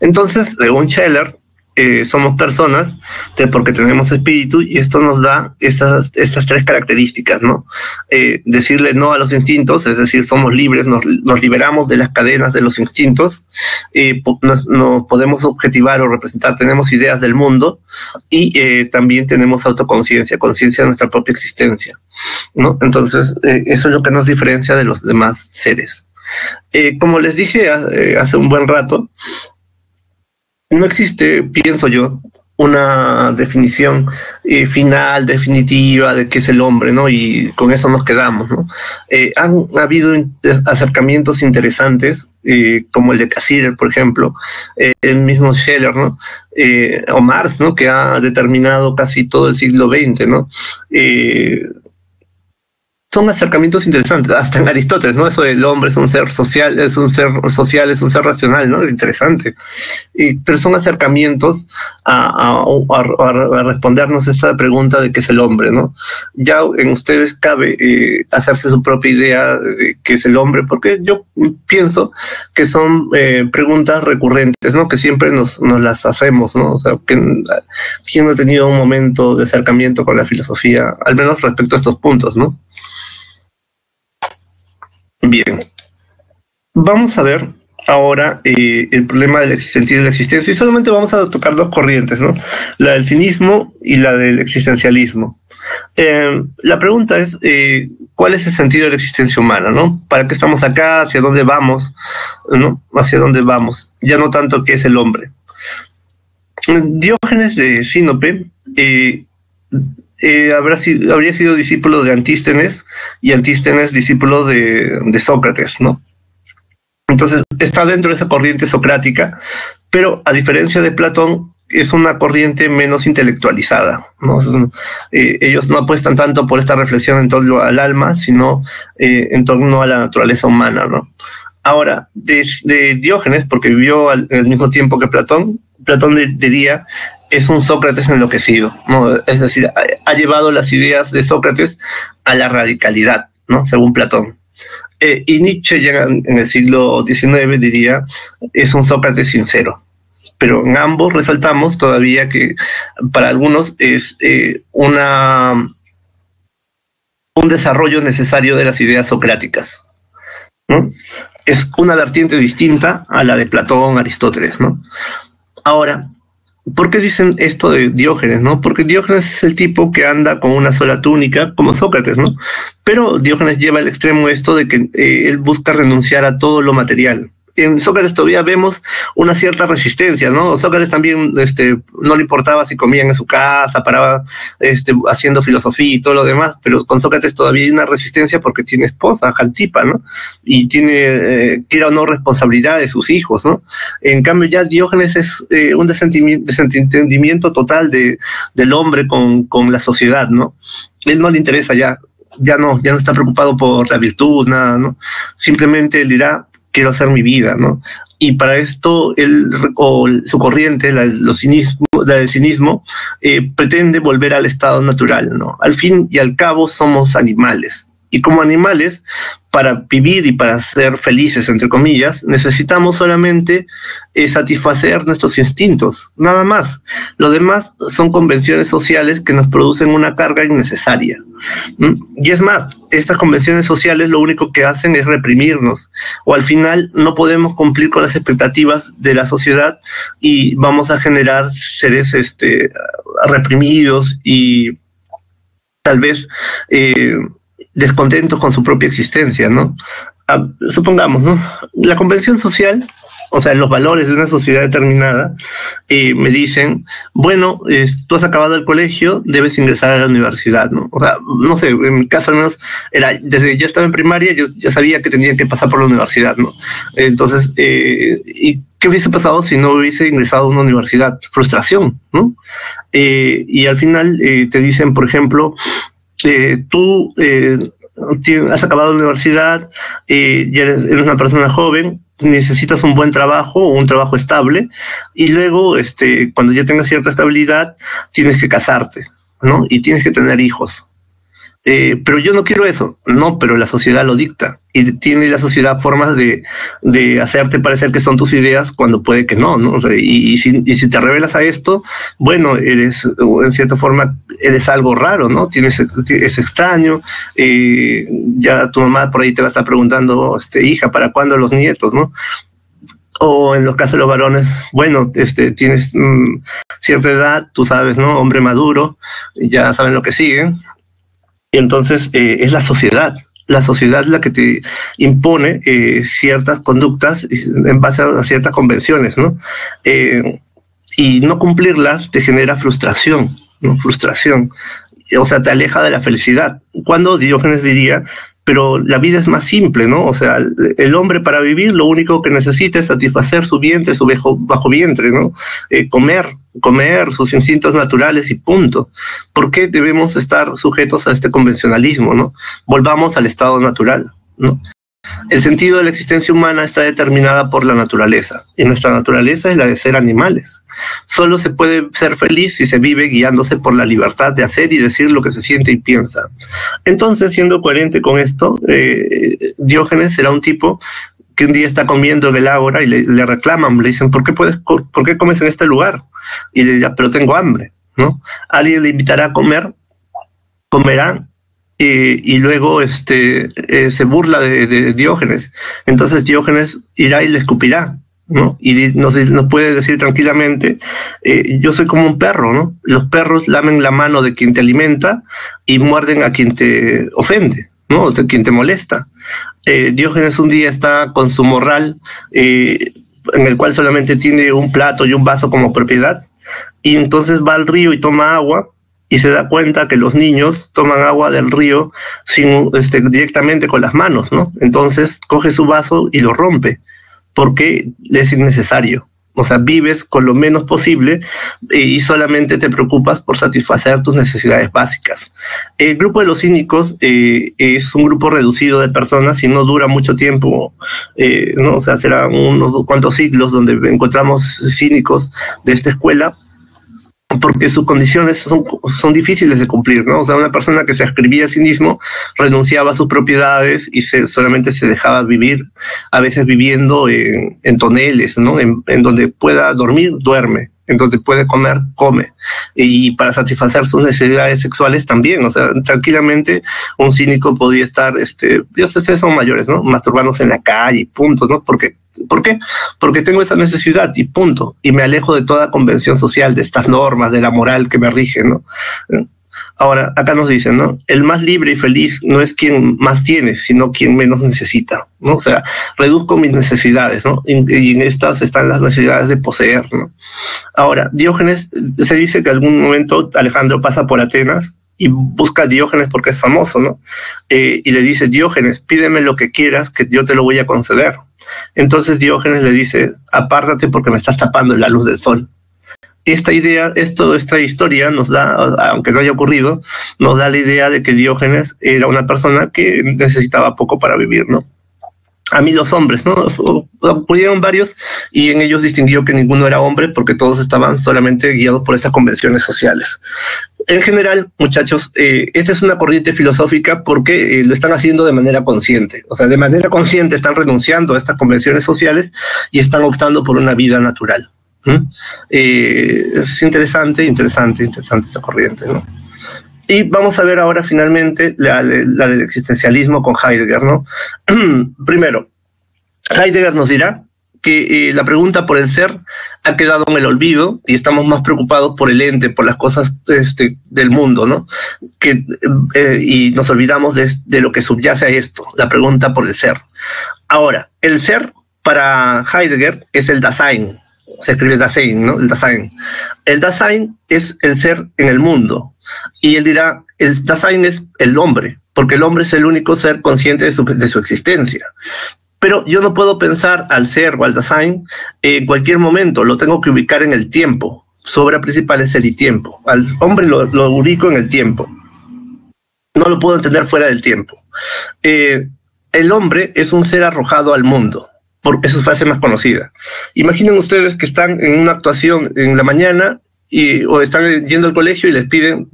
Entonces, según Scheller, somos personas porque tenemos espíritu, y esto nos da estas 3 características, ¿no? Decirle no a los instintos, es decir, somos libres, nos liberamos de las cadenas de los instintos, nos podemos objetivar o representar, tenemos ideas del mundo, y también tenemos autoconciencia, conciencia de nuestra propia existencia, ¿no? Entonces, eso es lo que nos diferencia de los demás seres. Como les dije hace un buen rato, no existe, pienso yo, una definición final, definitiva de qué es el hombre, ¿no? Y con eso nos quedamos, ¿no? Han habido acercamientos interesantes, como el de Cassirer, por ejemplo, el mismo Scheller, ¿no? O Marx, ¿no? Que ha determinado casi todo el siglo XX, ¿no? Son acercamientos interesantes, hasta en Aristóteles, ¿no? Eso del hombre es un ser social, es un ser racional, ¿no? Es interesante. Pero son acercamientos a respondernos esta pregunta de qué es el hombre, ¿no? Ya en ustedes cabe hacerse su propia idea de qué es el hombre, porque yo pienso que son preguntas recurrentes, ¿no? Que siempre nos las hacemos, ¿no? O sea, ¿quién no ha tenido un momento de acercamiento con la filosofía, al menos respecto a estos puntos, ¿no? Bien, vamos a ver ahora el problema del existencialismo y la existencia, y solamente vamos a tocar 2 corrientes, ¿no? La del cinismo y la del existencialismo. La pregunta es, ¿cuál es el sentido de la existencia humana, ¿no? ¿Para qué estamos acá? ¿Hacia dónde vamos? ¿No? ¿Hacia dónde vamos? Ya no tanto qué es el hombre. Diógenes de Sinope habría sido discípulo de Antístenes, y Antístenes discípulo de Sócrates, ¿no? Entonces está dentro de esa corriente socrática, pero a diferencia de Platón, es una corriente menos intelectualizada, ¿no? Ellos no apuestan tanto por esta reflexión en torno al alma, sino en torno a la naturaleza humana, ¿no? Ahora, de Diógenes, porque vivió al mismo tiempo que Platón, diría, es un Sócrates enloquecido, ¿no? Es decir, ha llevado las ideas de Sócrates a la radicalidad, ¿no? Según Platón. Y Nietzsche ya en el siglo XIX diría, es un Sócrates sincero. Pero en ambos resaltamos todavía que para algunos es un desarrollo necesario de las ideas socráticas, ¿no? Es una vertiente distinta a la de Platón, Aristóteles, ¿no? Ahora, ¿por qué dicen esto de Diógenes, no? Porque Diógenes es el tipo que anda con una sola túnica, como Sócrates, ¿no? Pero Diógenes lleva al extremo esto de que él busca renunciar a todo lo material. En Sócrates todavía vemos una cierta resistencia, ¿no? Sócrates también no le importaba si comían en su casa, paraba haciendo filosofía y todo lo demás, pero con Sócrates todavía hay una resistencia porque tiene esposa, Jaltipa, ¿no? Y tiene, quiera o no, responsabilidad de sus hijos, ¿no? En cambio ya Diógenes es un desentendimiento total del hombre con la sociedad, ¿no? Él no le interesa ya no está preocupado por la virtud, nada, ¿no? Simplemente él dirá, quiero hacer mi vida, ¿no? Y para esto su corriente, la del cinismo, pretende volver al estado natural, ¿no? Al fin y al cabo somos animales. Y como animales, para vivir y para ser felices, entre comillas, necesitamos solamente satisfacer nuestros instintos, nada más. Lo demás son convenciones sociales que nos producen una carga innecesaria. Y es más, estas convenciones sociales lo único que hacen es reprimirnos, o al final no podemos cumplir con las expectativas de la sociedad y vamos a generar seres reprimidos y tal vez descontentos con su propia existencia, ¿no? Supongamos, ¿no? La convención social, o sea, los valores de una sociedad determinada, me dicen, bueno, tú has acabado el colegio, debes ingresar a la universidad, ¿no? O sea, no sé, en mi caso al menos desde yo estaba en primaria, yo ya sabía que tenía que pasar por la universidad, ¿no? Entonces, ¿y qué hubiese pasado si no hubiese ingresado a una universidad? Frustración, ¿no? Y al final te dicen, por ejemplo, tú has acabado la universidad, ya eres una persona joven, necesitas un buen trabajo o un trabajo estable, y luego cuando ya tengas cierta estabilidad tienes que casarte, ¿no? Y tienes que tener hijos. Pero yo no quiero eso. No, pero la sociedad lo dicta. Y tiene la sociedad formas de hacerte parecer que son tus ideas cuando puede que no, ¿no? O sea, y si te revelas a esto, bueno, eres, en cierta forma, eres algo raro, ¿no? Es extraño. Ya tu mamá por ahí te va a estar preguntando, hija, ¿para cuándo los nietos, no? O en los casos de los varones, bueno, tienes cierta edad, tú sabes, ¿no? Hombre maduro, ya saben lo que sigue. Y entonces es la sociedad la que te impone ciertas conductas en base a ciertas convenciones, ¿no? Y no cumplirlas te genera frustración, ¿no? Frustración. O sea, te aleja de la felicidad. Cuando Diógenes diría, pero la vida es más simple, ¿no? O sea, el hombre para vivir lo único que necesita es satisfacer su vientre, su bajo vientre, ¿no? Comer sus instintos naturales y punto. ¿Por qué debemos estar sujetos a este convencionalismo, no? Volvamos al estado natural, ¿no? El sentido de la existencia humana está determinada por la naturaleza, y nuestra naturaleza es la de ser animales. Solo se puede ser feliz si se vive guiándose por la libertad de hacer y decir lo que se siente y piensa. Entonces, siendo coherente con esto, Diógenes será un tipo que un día está comiendo en el ágora y le reclaman, le dicen, ¿por qué comes en este lugar? Y le dirá, pero tengo hambre, ¿no? Alguien le invitará a comer, comerá, y luego se burla de Diógenes. Entonces Diógenes irá y le escupirá, ¿no? Y nos puede decir tranquilamente, yo soy como un perro, ¿no? Los perros lamen la mano de quien te alimenta y muerden a quien te ofende, ¿no? De quien te molesta. Diógenes un día está con su morral, en el cual solamente tiene un plato y un vaso como propiedad, y entonces va al río y toma agua, y se da cuenta que los niños toman agua del río directamente con las manos, ¿no? Entonces coge su vaso y lo rompe, porque es innecesario. O sea, vives con lo menos posible y solamente te preocupas por satisfacer tus necesidades básicas. El grupo de los cínicos es un grupo reducido de personas y no dura mucho tiempo, ¿no? O sea, serán unos cuantos siglos donde encontramos cínicos de esta escuela, porque sus condiciones son difíciles de cumplir, ¿no? O sea, una persona que se ascribía a sí mismo renunciaba a sus propiedades y solamente se dejaba vivir, a veces viviendo en toneles, ¿no? En donde pueda dormir, duerme, en donde puede comer, come. Y para satisfacer sus necesidades sexuales también, o sea, tranquilamente un cínico podía estar, yo sé, son mayores, ¿no? Masturbándose en la calle, punto, ¿no? ¿Por qué? Porque tengo esa necesidad y punto. Y me alejo de toda convención social, de estas normas, de la moral que me rige, ¿no? Ahora, acá nos dicen, ¿no? El más libre y feliz no es quien más tiene, sino quien menos necesita, ¿no? O sea, reduzco mis necesidades, ¿no? Y en estas están las necesidades de poseer, ¿no? Ahora, Diógenes, se dice que en algún momento Alejandro pasa por Atenas y busca a Diógenes porque es famoso, ¿no? Y le dice, Diógenes, pídeme lo que quieras, que yo te lo voy a conceder. Entonces Diógenes le dice, apártate porque me estás tapando la luz del sol. Esta historia nos da, aunque no haya ocurrido, nos da la idea de que Diógenes era una persona que necesitaba poco para vivir, ¿no? A mí los hombres, ¿no? Acudieron varios y en ellos distinguió que ninguno era hombre porque todos estaban solamente guiados por estas convenciones sociales. En general, muchachos, esta es una corriente filosófica porque lo están haciendo de manera consciente. O sea, de manera consciente están renunciando a estas convenciones sociales y están optando por una vida natural. Es interesante esa corriente, ¿no? Y vamos a ver ahora finalmente la del existencialismo con Heidegger, ¿no? Primero, Heidegger nos dirá que la pregunta por el ser ha quedado en el olvido y estamos más preocupados por el ente, por las cosas del mundo, ¿no? Y nos olvidamos de lo que subyace a esto, la pregunta por el ser. Ahora, el ser para Heidegger es el Dasein, se escribe Dasein, ¿no? El Dasein. El Dasein es el ser en el mundo. Y él dirá, el Dasein es el hombre, porque el hombre es el único ser consciente de su existencia. Pero yo no puedo pensar al ser o al Dasein en cualquier momento, lo tengo que ubicar en el tiempo. Su obra principal es el y tiempo. Al hombre lo ubico en el tiempo. No lo puedo entender fuera del tiempo. El hombre es un ser arrojado al mundo. Es su frase más conocida. Imaginen ustedes que están en una actuación en la mañana o están yendo al colegio y les piden,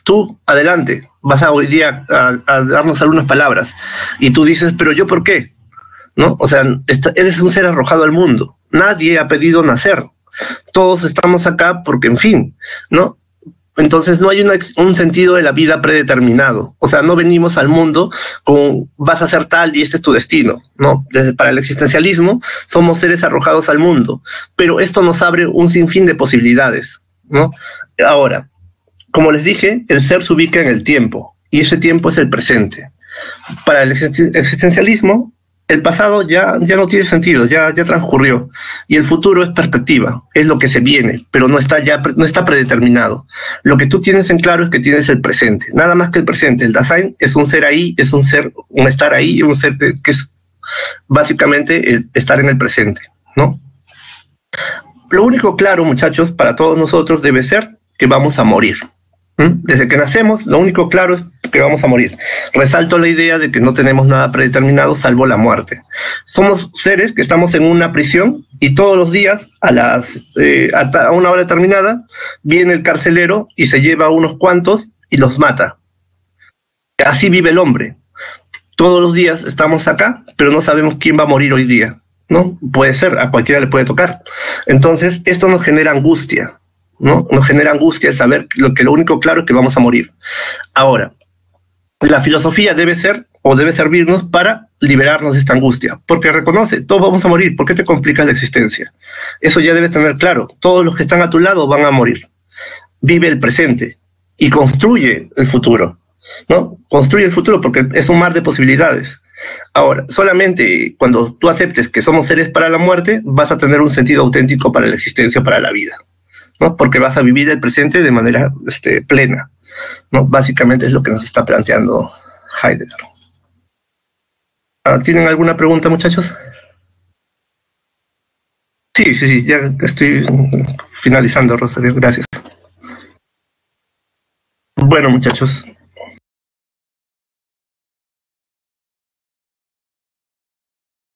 tú, adelante, vas a hoy día a darnos algunas palabras. Y tú dices, pero ¿yo por qué? ¿No? O sea, eres un ser arrojado al mundo. Nadie ha pedido nacer. Todos estamos acá porque, en fin, ¿no? Entonces no hay un sentido de la vida predeterminado. O sea, no venimos al mundo con vas a ser tal y este es tu destino, ¿no? Para el existencialismo somos seres arrojados al mundo, pero esto nos abre un sinfín de posibilidades, ¿no? Ahora, como les dije, el ser se ubica en el tiempo y ese tiempo es el presente. Para el existencialismo, el pasado ya no tiene sentido, ya transcurrió. Y el futuro es perspectiva, es lo que se viene, pero no está predeterminado. Lo que tú tienes en claro es que tienes el presente, nada más que el presente. El Dasein es un ser ahí, es un estar ahí, un ser que es básicamente el estar en el presente, ¿no? Lo único claro, muchachos, para todos nosotros debe ser que vamos a morir. Desde que nacemos, lo único claro es que vamos a morir. Resalto la idea de que no tenemos nada predeterminado salvo la muerte. Somos seres que estamos en una prisión y todos los días a una hora determinada viene el carcelero y se lleva a unos cuantos y los mata. Así vive el hombre. Todos los días estamos acá, pero no sabemos quién va a morir hoy día, ¿no? Puede ser, a cualquiera le puede tocar. Entonces, esto nos genera angustia, ¿no? Nos genera angustia el saber que lo único claro es que vamos a morir. Ahora, la filosofía debe servirnos para liberarnos de esta angustia, porque reconoce, todos vamos a morir, ¿por qué te complicas la existencia? Eso ya debes tener claro, todos los que están a tu lado van a morir. Vive el presente y construye el futuro, ¿no? Construye el futuro porque es un mar de posibilidades. Ahora, solamente cuando tú aceptes que somos seres para la muerte, vas a tener un sentido auténtico para la existencia, para la vida. ¿no? Porque vas a vivir el presente de manera plena, ¿no? Básicamente es lo que nos está planteando Heidegger. ¿Tienen alguna pregunta, muchachos? Sí, sí, sí, ya estoy finalizando, Rosario, gracias. Bueno, muchachos,